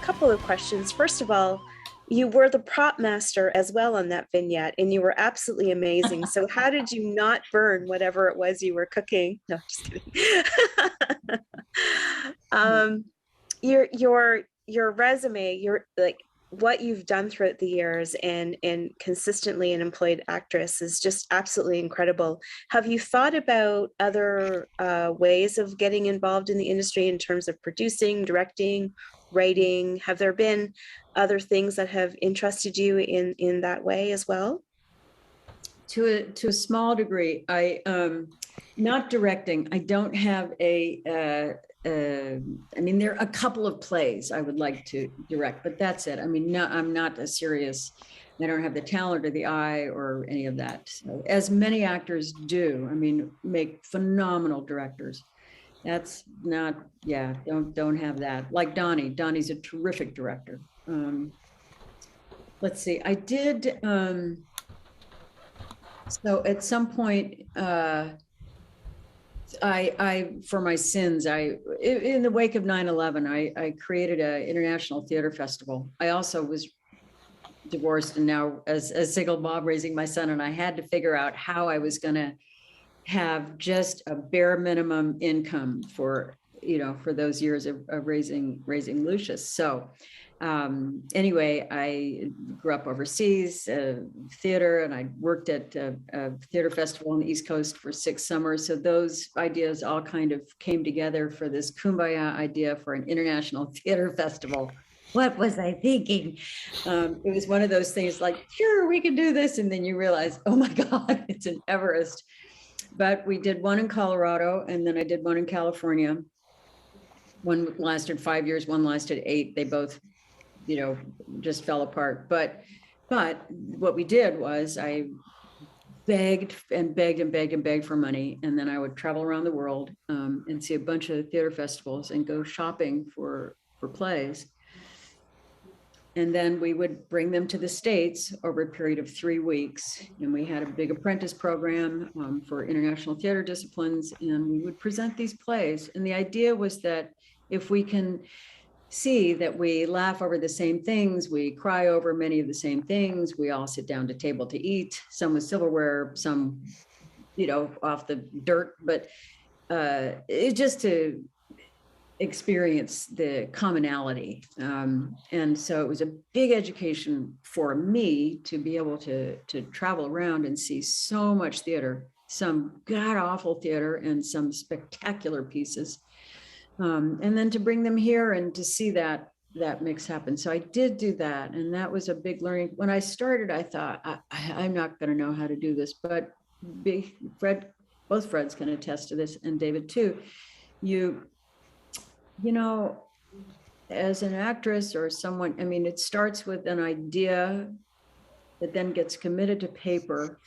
couple of questions. First of all, you were the prop master as well on that vignette, and you were absolutely amazing. So how did you not burn whatever it was you were cooking? No, just kidding. um, your resume, your like what you've done throughout the years and consistently an employed actress is just absolutely incredible. Have you thought about other ways of getting involved in the industry in terms of producing, directing, writing? Have there been other things that have interested you in that way as well? To a small degree. Not directing. I don't have I mean, there are a couple of plays I would like to direct, but that's it. I mean, no, I'm not a serious, I don't have the talent or the eye or any of that. So, as many actors do, I mean, make phenomenal directors. That's not, yeah, don't have that. Like Donnie. Donnie's a terrific director. Let's see, I did, so at some point, I for my sins, in the wake of 9/11, I created an international theater festival. I also was divorced and now as single mom raising my son, and I had to figure out how I was going to have just a bare minimum income for those years of raising Lucius. So anyway, I grew up overseas, theater, and I worked at a theater festival on the East Coast for 6 summers. So those ideas all kind of came together for this kumbaya idea for an international theater festival. What was I thinking? It was one of those things like, sure, we can do this. And then you realize, oh my God, it's an Everest. But we did one in Colorado, and then I did one in California. One lasted 5 years, one lasted 8. They both just fell apart. But what we did was I begged and begged and begged and begged for money. And then I would travel around the world and see a bunch of theater festivals and go shopping for plays. And then we would bring them to the States over a period of 3 weeks. And we had a big apprentice program for international theater disciplines. And we would present these plays. And the idea was that if we can see that we laugh over the same things, we cry over many of the same things, we all sit down to table to eat, some with silverware, some, off the dirt, but it just to experience the commonality. And so it was a big education for me to be able to travel around and see so much theater, some god-awful theater and some spectacular pieces. And then to bring them here and to see that mix happen. So I did do that. And that was a big learning. When I started, I thought, I'm not going to know how to do this, but both Freds can attest to this, and David too. As an actress or someone, I mean, it starts with an idea that then gets committed to paper,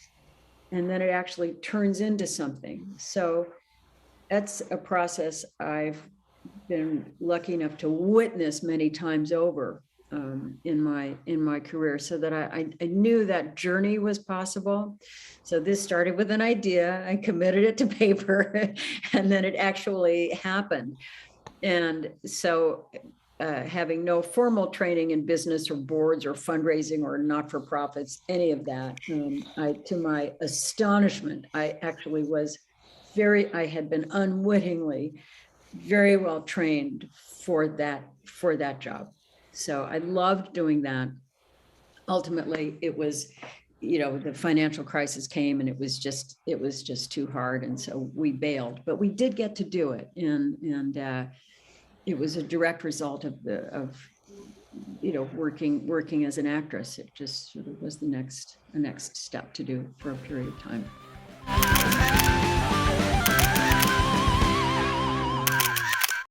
and then it actually turns into something. So that's a process I've been lucky enough to witness many times over in my career, so that I knew that journey was possible. So this started with an idea, I committed it to paper, and then it actually happened. And so having no formal training in business or boards or fundraising or not-for-profits, any of that, to my astonishment, I actually was I had been unwittingly very well trained for that job. So I loved doing that. Ultimately, it was, the financial crisis came and it was just too hard. And so we bailed, but we did get to do it. And it was a direct result of working as an actress. It just sort of was the next step to do for a period of time.